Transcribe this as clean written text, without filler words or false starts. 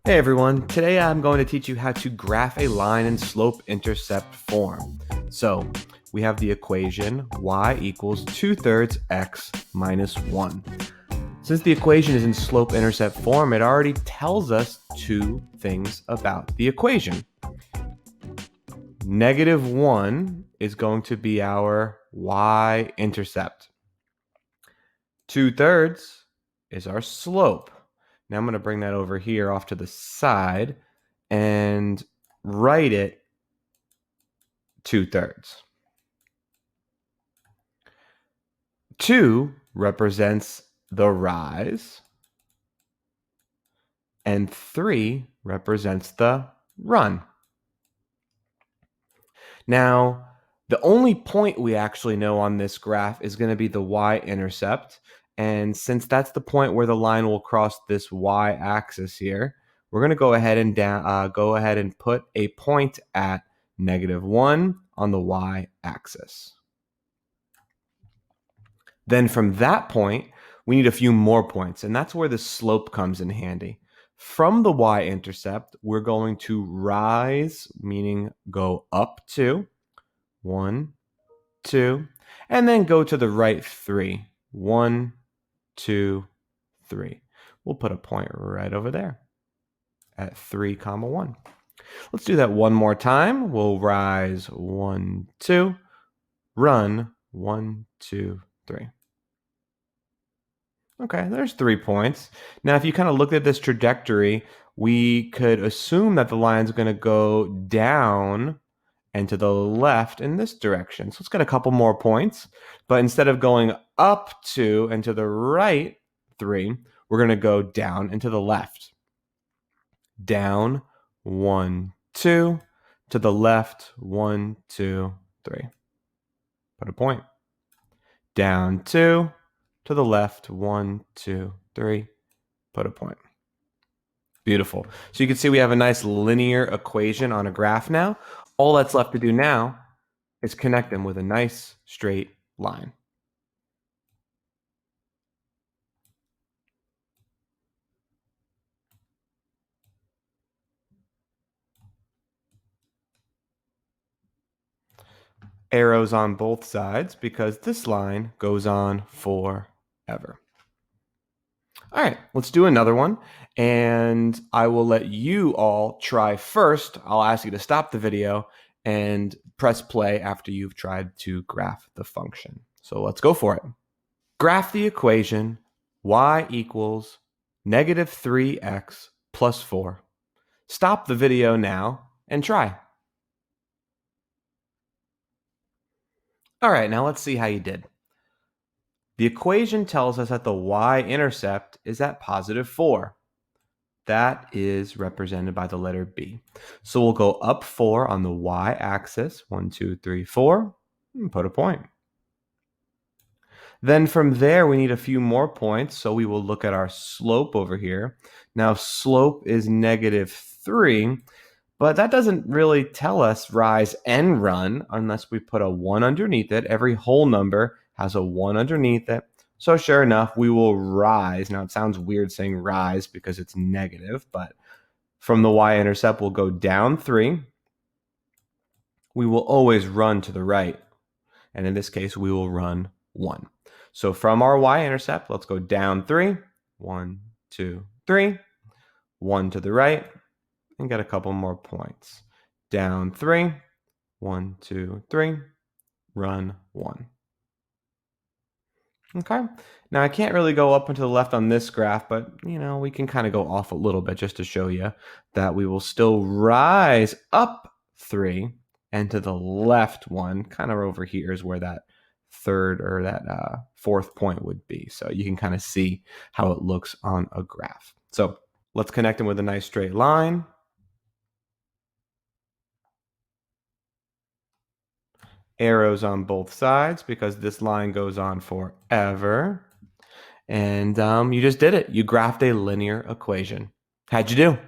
Hey everyone, today I'm going to teach you how to graph a line in slope-intercept form. So we have the equation y equals 2/3 x minus 1. Since the equation is in slope-intercept form, it already tells us two things about the equation. -1 is going to be our y-intercept. 2/3 is our slope. Now I'm going to bring that over here off to the side and write it 2/3. 2 represents the rise, and 3 represents the run. Now, the only point we actually know on this graph is going to be the y-intercept. And since that's the point where the line will cross this y-axis here, we're going to go ahead and put a point at -1 on the y-axis. Then from that point, we need a few more points, and that's where the slope comes in handy. From the y-intercept, we're going to rise, meaning go up 2, 1, 2, and then go to the right 3, 1, 2, 3. We'll put a point right over there at 3, 1. Let's do that one more time. We'll rise 1, 2, run 1, 2, 3. Okay, there's 3 points. Now, if you kind of looked at this trajectory, we could assume that the line's going to go down and to the left in this direction. So let's get a couple more points. But instead of going up 2 and to the right 3, we're going to go down and to the left. Down 1, 2, to the left 1, 2, 3. Put a point. Down 2, to the left 1, 2, 3. Put a point. Beautiful. So you can see we have a nice linear equation on a graph now. All that's left to do now is connect them with a nice straight line. Arrows on both sides because this line goes on forever. All right, let's do another one, and I will let you all try first. I'll ask you to stop the video and press play after you've tried to graph the function. So let's go for it. Graph the equation y equals -3x plus 4. Stop the video now and try. All right, now let's see how you did. The equation tells us that the y-intercept is at +4. That is represented by the letter B. So we'll go up 4 on the y-axis, 1, 2, 3, 4, and put a point. Then from there, we need a few more points, so we will look at our slope over here. Now, slope is -3, but that doesn't really tell us rise and run unless we put a 1 underneath it. Every whole number has a 1 underneath it. So sure enough, we will rise. Now, it sounds weird saying rise because it's negative, but from the y-intercept, we'll go down 3. We will always run to the right. And in this case, we will run 1. So from our y-intercept, let's go down 3. 1, 2, 3. 1 to the right. And get a couple more points. Down 3. 1, 2, 3. Run 1. Okay, now I can't really go up and to the left on this graph, but we can kind of go off a little bit just to show you that we will still rise up 3 and to the left 1, kind of over here is where that third or that fourth point would be. So you can kind of see how it looks on a graph. So let's connect them with a nice straight line. Arrows on both sides because this line goes on forever. And you just did it. You graphed a linear equation. How'd you do?